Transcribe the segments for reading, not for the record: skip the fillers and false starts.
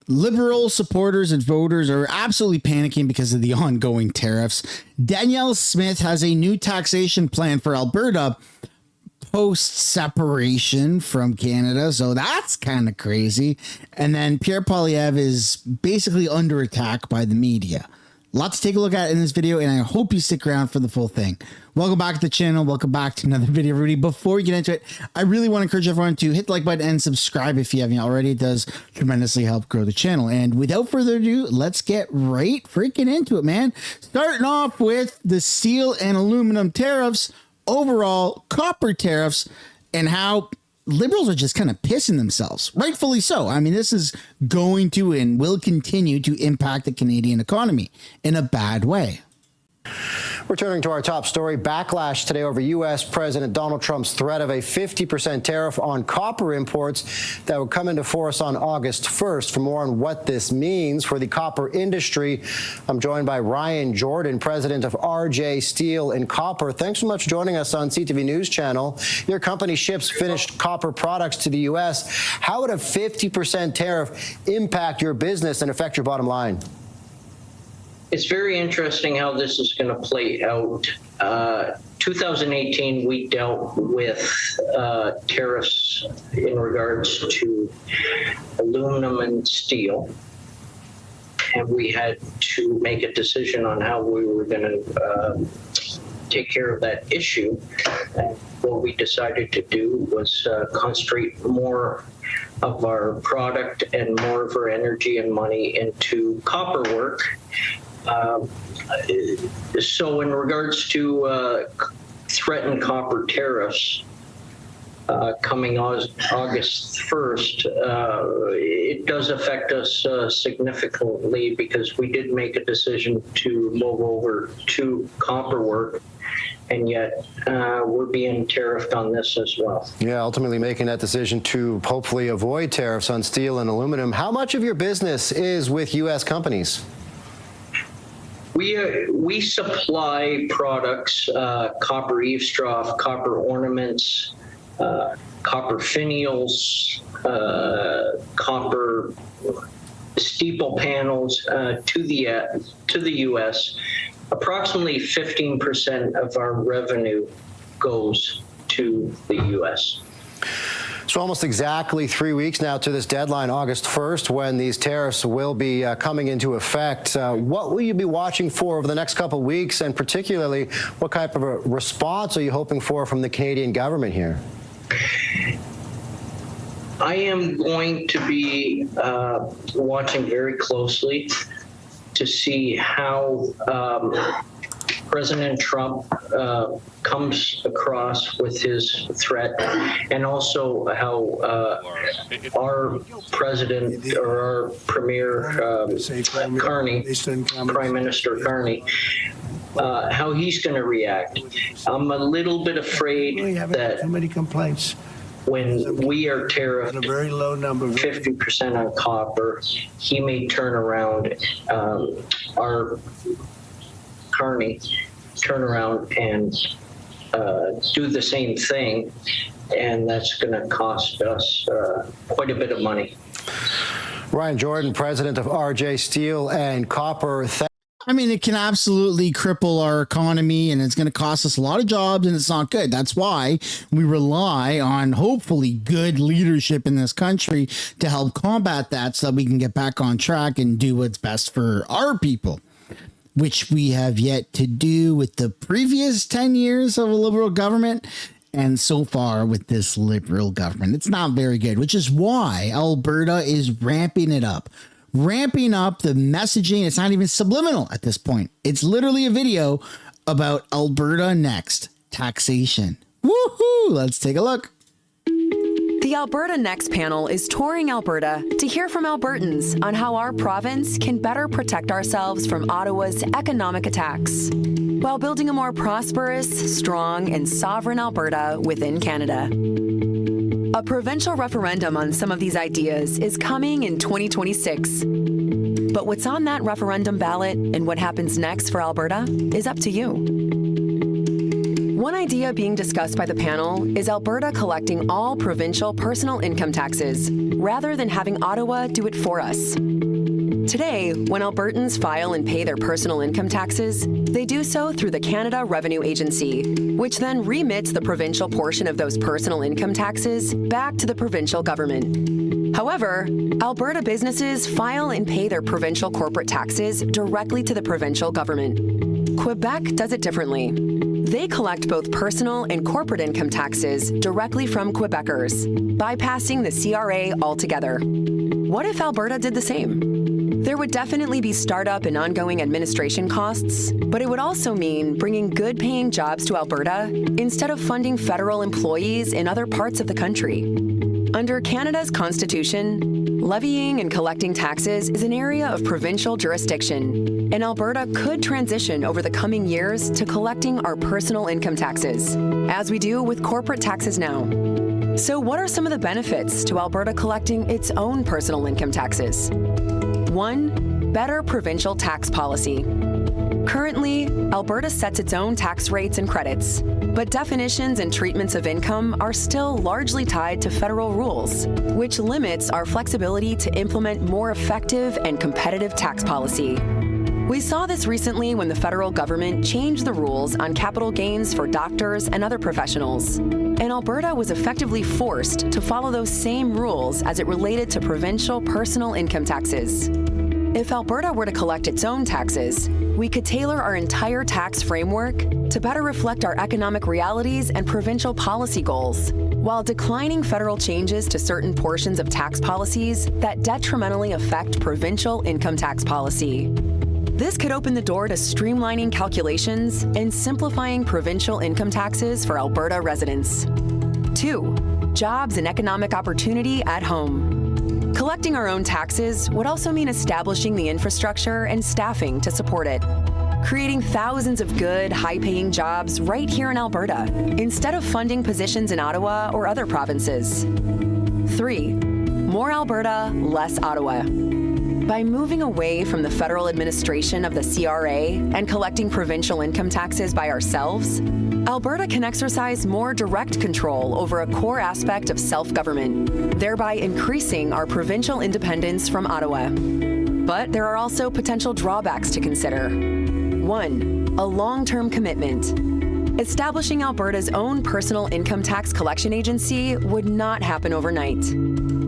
Liberal supporters and voters are absolutely panicking because of the ongoing tariffs. Danielle Smith has a new taxation plan for Alberta post separation from Canada, so that's kind of crazy. And then Pierre Poilievre is basically under attack by the media. Lots to take a look at in this video, and I hope you stick around for the full thing. Welcome back to the channel. Welcome back to another video, everybody. Before we get into it, I really want to encourage everyone to hit the like button and subscribe if you haven't already. It does tremendously help grow the channel. And without further ado, let's get right freaking into it, man. Starting off with the steel and aluminum tariffs, overall copper tariffs, and how Liberals are just kind of pissing themselves, rightfully so. I mean, this is going to and will continue to impact the Canadian economy in a bad way. Returning to our top story, backlash today over U.S. President Donald Trump's threat of a 50% tariff on copper imports that would come into force on August 1st. For more on what this means for the copper industry, I'm joined by Ryan Jordan, president of RJ Steel and Copper. Thanks so much for joining us on CTV News Channel. Your company ships finished copper products to the U.S. How would a 50% tariff impact your business and affect your bottom line? It's very interesting how this is going to play out. 2018, we dealt with tariffs in regards to aluminum and steel, and we had to make a decision on how we were going to take care of that issue. And what we decided to do was concentrate more of our product and more of our energy and money into copper work. So in regards to threatened copper tariffs coming August 1st, it does affect us significantly because we did make a decision to move over to copper work, and yet we're being tariffed on this as well. Yeah, ultimately making that decision to hopefully avoid tariffs on steel and aluminum. How much of your business is with U.S. companies? We supply products, copper eavesdrop, copper ornaments, copper finials, copper steeple panels to the U.S. Approximately 15% of our revenue goes to the U.S. So almost exactly 3 weeks now to this deadline, August 1st, when these tariffs will be coming into effect. What will you be watching for over the next couple of weeks, and particularly what type of a response are you hoping for from the Canadian government here? I am going to be watching very closely to see how President Trump comes across with his threat, and also how our president or our premier Carney, Prime Minister Carney, how he's going to react. I'm a little bit afraid that when we are tariffed 50% on copper, he may turn around, our Carney turn around and do the same thing, and that's going to cost us quite a bit of money. Ryan Jordan, president of RJ Steel and Copper. I mean, it can absolutely cripple our economy, and it's going to cost us a lot of jobs, and it's not good. That's why we rely on hopefully good leadership in this country to help combat that, so that we can get back on track and do what's best for our people, which we have yet to do with the previous 10 years of a Liberal government. And so far with this Liberal government, it's not very good, which is why Alberta is ramping it up. Ramping up the messaging. It's not even subliminal at this point. It's literally a video about Alberta Next taxation. Woohoo! Let's take a look. The Alberta Next panel is touring Alberta to hear from Albertans on how our province can better protect ourselves from Ottawa's economic attacks, while building a more prosperous, strong, and sovereign Alberta within Canada. A provincial referendum on some of these ideas is coming in 2026. But what's on that referendum ballot and what happens next for Alberta is up to you. One idea being discussed by the panel is Alberta collecting all provincial personal income taxes, rather than having Ottawa do it for us. Today, when Albertans file and pay their personal income taxes, they do so through the Canada Revenue Agency, which then remits the provincial portion of those personal income taxes back to the provincial government. However, Alberta businesses file and pay their provincial corporate taxes directly to the provincial government. Quebec does it differently. They collect both personal and corporate income taxes directly from Quebecers, bypassing the CRA altogether. What if Alberta did the same? There would definitely be startup and ongoing administration costs, but it would also mean bringing good-paying jobs to Alberta instead of funding federal employees in other parts of the country. Under Canada's Constitution, levying and collecting taxes is an area of provincial jurisdiction, and Alberta could transition over the coming years to collecting our personal income taxes, as we do with corporate taxes now. So what are some of the benefits to Alberta collecting its own personal income taxes? 1. Better provincial tax policy. Currently, Alberta sets its own tax rates and credits, but definitions and treatments of income are still largely tied to federal rules, which limits our flexibility to implement more effective and competitive tax policy. We saw this recently when the federal government changed the rules on capital gains for doctors and other professionals, and Alberta was effectively forced to follow those same rules as it related to provincial personal income taxes. If Alberta were to collect its own taxes, we could tailor our entire tax framework to better reflect our economic realities and provincial policy goals, while declining federal changes to certain portions of tax policies that detrimentally affect provincial income tax policy. This could open the door to streamlining calculations and simplifying provincial income taxes for Alberta residents. 2. Jobs and economic opportunity at home. Collecting our own taxes would also mean establishing the infrastructure and staffing to support it, creating thousands of good, high-paying jobs right here in Alberta, instead of funding positions in Ottawa or other provinces. 3. More Alberta, less Ottawa. By moving away from the federal administration of the CRA and collecting provincial income taxes by ourselves, Alberta can exercise more direct control over a core aspect of self-government, thereby increasing our provincial independence from Ottawa. But there are also potential drawbacks to consider. 1. A long-term commitment. Establishing Alberta's own personal income tax collection agency would not happen overnight.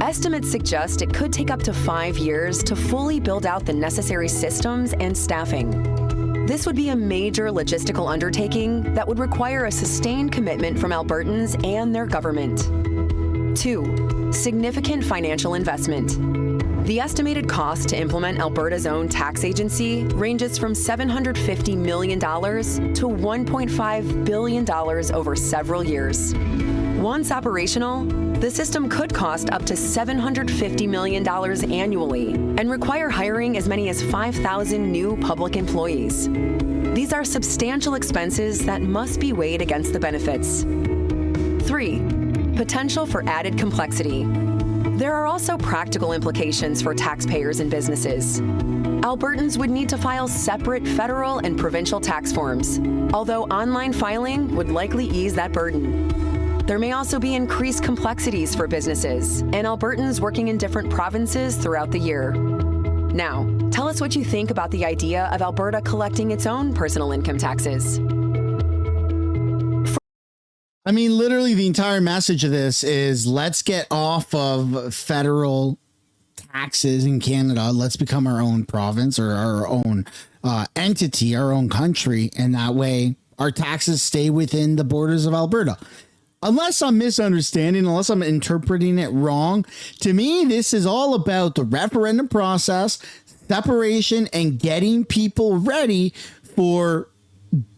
Estimates suggest it could take up to 5 years to fully build out the necessary systems and staffing. This would be a major logistical undertaking that would require a sustained commitment from Albertans and their government. 2. Significant financial investment. The estimated cost to implement Alberta's own tax agency ranges from $750 million to $1.5 billion over several years. Once operational, the system could cost up to $750 million annually and require hiring as many as 5,000 new public employees. These are substantial expenses that must be weighed against the benefits. 3. Potential for added complexity. There are also practical implications for taxpayers and businesses. Albertans would need to file separate federal and provincial tax forms, although online filing would likely ease that burden. There may also be increased complexities for businesses and Albertans working in different provinces throughout the year. Now, tell us what you think about the idea of Alberta collecting its own personal income taxes. I mean, literally the entire message of this is let's get off of federal taxes in Canada. Let's become our own province or our own entity, our own country. And that way our taxes stay within the borders of Alberta. Unless I'm misunderstanding, unless I'm interpreting it wrong, to me, this is all about the referendum process, separation, and getting people ready for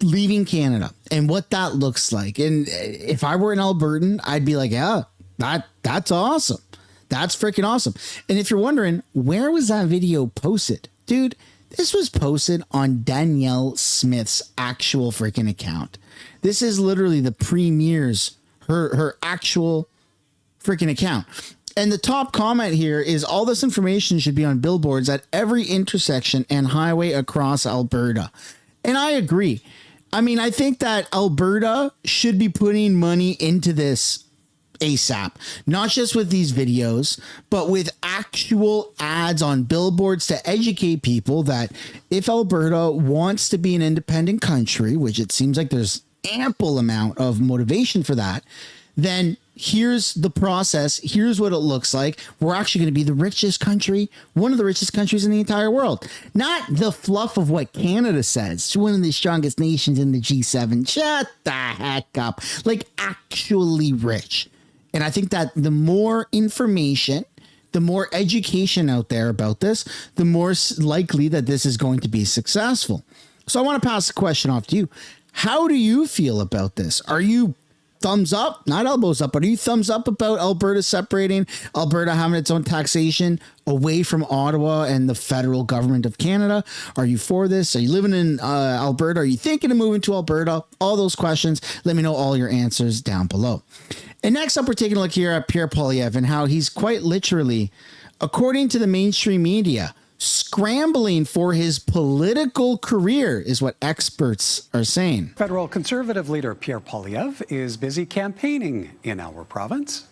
leaving Canada and what that looks like. And if I were an Albertan, I'd be like, yeah, that's awesome. That's freaking awesome. And if you're wondering, where was that video posted? Dude, this was posted on Danielle Smith's actual freaking account. This is literally the premier's her actual freaking account. And the top comment here is all this information should be on billboards at every intersection and highway across Alberta. And I agree. I mean, I think that Alberta should be putting money into this ASAP, not just with these videos, but with actual ads on billboards to educate people that if Alberta wants to be an independent country, which it seems like there's ample amount of motivation for that, then here's the process. Here's what it looks like. We're actually going to be the richest country, one of the richest countries in the entire world. Not the fluff of what Canada says. It's one of the strongest nations in the G7. Shut the heck up. Like actually rich. And I think that the more information, the more education out there about this, the more likely that this is going to be successful. So I want to pass the question off to you. How do you feel about this? Are you thumbs up, not elbows up, but are you thumbs up about Alberta separating, Alberta having its own taxation away from Ottawa and the federal government of Canada? Are you for this? Are you living in Alberta? Are you thinking of moving to Alberta? All those questions. Let me know all your answers down below. And next up, we're taking a look here at Pierre Poilievre and how he's quite literally, according to the mainstream media, scrambling for his political career is what experts are saying. Federal Conservative leader Pierre Poilievre is busy campaigning in our province.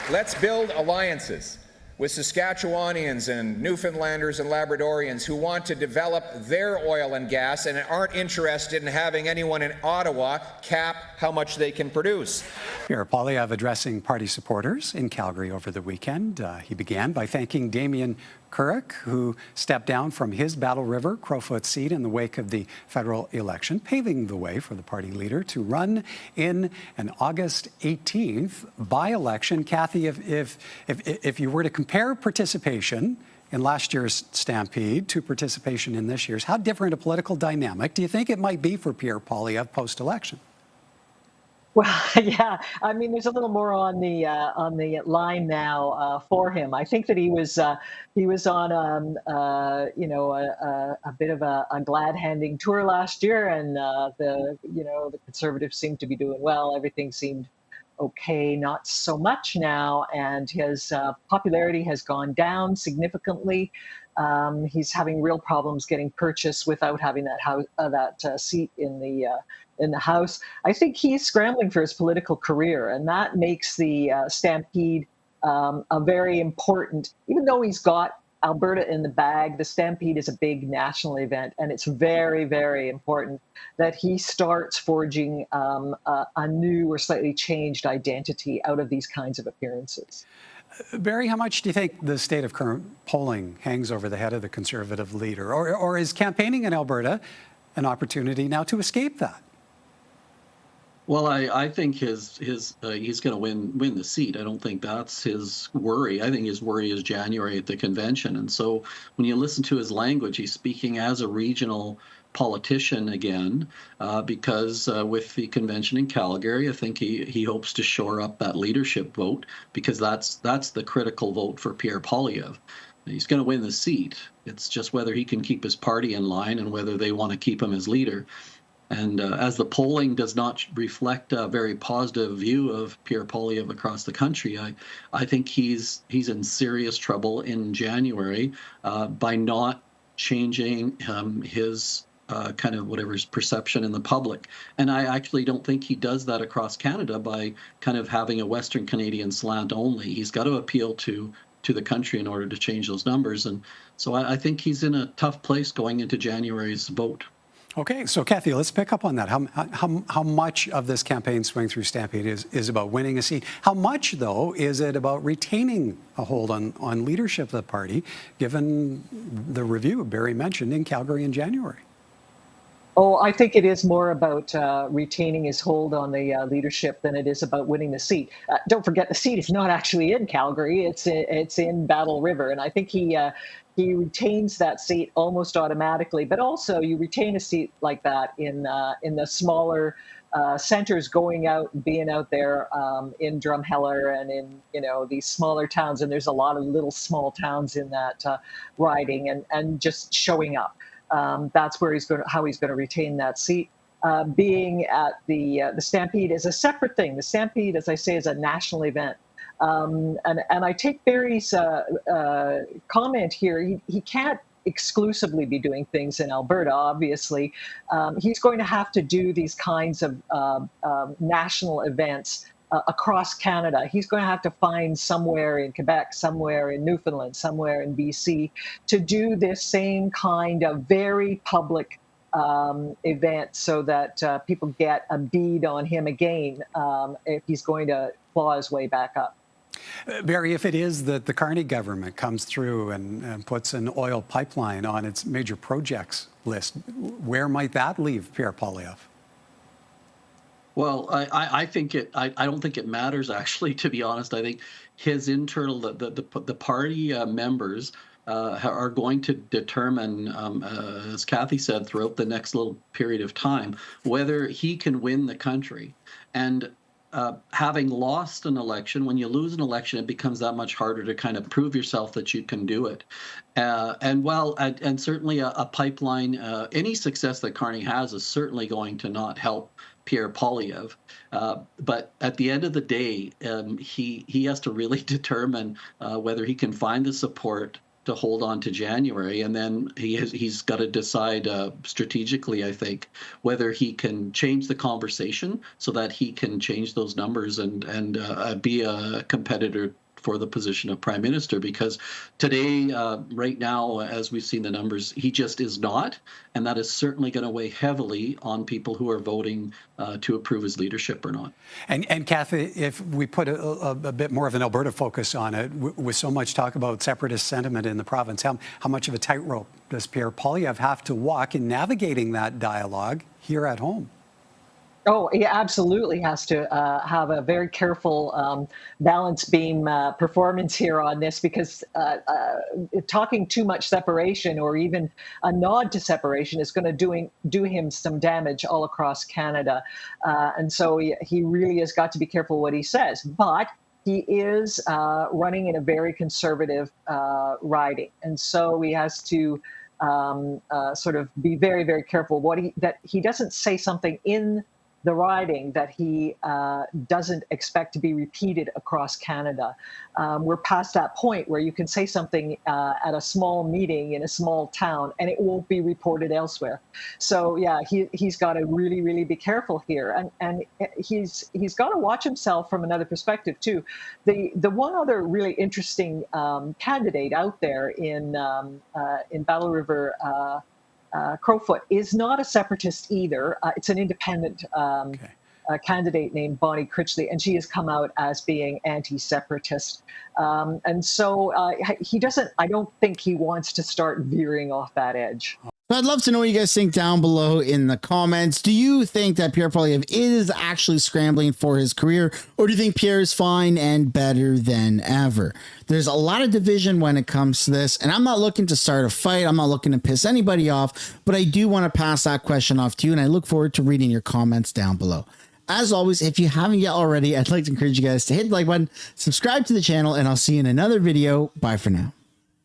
Let's build alliances with Saskatchewanians and Newfoundlanders and Labradorians who want to develop their oil and gas and aren't interested in having anyone in Ottawa cap how much they can produce. Pierre Poilievre addressing party supporters in Calgary over the weekend. He began by thanking Damien Currick, who stepped down from his Battle River Crowfoot seat in the wake of the federal election, paving the way for the party leader to run in an August 18th by-election. Kathy, if you were to compare participation in last year's Stampede to participation in this year's, how different a political dynamic do you think it might be for Pierre Poilievre post-election? Well, yeah. I mean, there's a little more on the line now for him. I think that he was on a bit of a glad-handing tour last year, and the Conservatives seemed to be doing well. Everything seemed okay. Not so much now, and his popularity has gone down significantly. He's having real problems getting purchased without having that seat in the House. I think he's scrambling for his political career, and that makes the Stampede a very important, even though he's got Alberta in the bag, the Stampede is a big national event, and it's very, very important that he starts forging a new or slightly changed identity out of these kinds of appearances. Barry, how much do you think the state of current polling hangs over the head of the Conservative leader? Or is campaigning in Alberta an opportunity now to escape that? Well, I think he's going to win the seat. I don't think that's his worry. I think his worry is January at the convention. And so when you listen to his language, he's speaking as a regional politician again, because with the convention in Calgary, I think he hopes to shore up that leadership vote, because that's the critical vote for Pierre Poilievre. He's going to win the seat. It's just whether he can keep his party in line and whether they want to keep him as leader. And as the polling does not reflect a very positive view of Pierre Poilievre across the country, I think he's in serious trouble in January by not changing his kind of whatever his perception in the public. And I actually don't think he does that across Canada by kind of having a Western Canadian slant only. He's got to appeal to the country in order to change those numbers. And so I think he's in a tough place going into January's vote. Okay, so Kathy, let's pick up on that. How much of this campaign swing through Stampede is about winning a seat? How much, though, is it about retaining a hold on leadership of the party, given the review Barry mentioned in Calgary in January? Oh, I think it is more about retaining his hold on the leadership than it is about winning the seat. Don't forget, the seat is not actually in Calgary; it's in Battle River, and I think he retains that seat almost automatically. But also, you retain a seat like that in the smaller centers, going out and being out there in Drumheller and in these smaller towns. And there's a lot of little small towns in that riding, and just showing up. That's where how he's going to retain that seat. Being at the Stampede is a separate thing. The Stampede, as I say, is a national event. And I take Barry's comment here. He can't exclusively be doing things in Alberta, obviously. He's going to have to do these kinds of national events across Canada. He's going to have to find somewhere in Quebec, somewhere in Newfoundland, somewhere in BC to do this same kind of very public event so that people get a bead on him again if he's going to claw his way back up. Barry, if it is that the Carney government comes through and puts an oil pipeline on its major projects list, where might that leave Pierre Poilievre? Well, I think I don't think it matters, actually, to be honest. I think his internal, the party members are going to determine, as Kathy said, throughout the next little period of time, whether he can win the country. And having lost an election, when you lose an election, it becomes that much harder to kind of prove yourself that you can do it. And certainly a pipeline, any success that Carney has is certainly going to not help Pierre Poilievre. But at the end of the day, he has to really determine whether he can find the support to hold on to January, and then he's got to decide strategically, I think, whether he can change the conversation so that he can change those numbers and be a competitor for the position of prime minister. Because today, right now, as we've seen the numbers, he just is not, and that is certainly going to weigh heavily on people who are voting to approve his leadership or not. And Kathy, if we put a bit more of an Alberta focus on it, with so much talk about separatist sentiment in the province, how much of a tightrope does Pierre Poilievre have to walk in navigating that dialogue here at home? Oh, he absolutely has to have a very careful balance beam performance here on this, because talking too much separation or even a nod to separation is going to do him some damage all across Canada. And so he really has got to be careful what he says. But he is running in a very conservative riding. And so he has to sort of be very, very careful that he doesn't say something in the riding that he doesn't expect to be repeated across Canada. We're past that point where you can say something at a small meeting in a small town and it won't be reported elsewhere. So yeah, he's got to really, really be careful here, and he's got to watch himself from another perspective too. The one other really interesting candidate out there in Battle River. Crowfoot is not a separatist either. It's an independent candidate named Bonnie Critchley, and she has come out as being anti-separatist. And so he doesn't, I don't think he wants to start veering off that edge. So I'd love to know what you guys think down below in the comments. Do you think that Pierre Poilievre is actually scrambling for his career, or do you think Pierre is fine and better than ever? There's a lot of division when it comes to this, and I'm not looking to start a fight. I'm not looking to piss anybody off, but I do want to pass that question off to you, and I look forward to reading your comments down below. As always, if you haven't yet already, I'd like to encourage you guys to hit the like button, subscribe to the channel, and I'll see you in another video. Bye for now.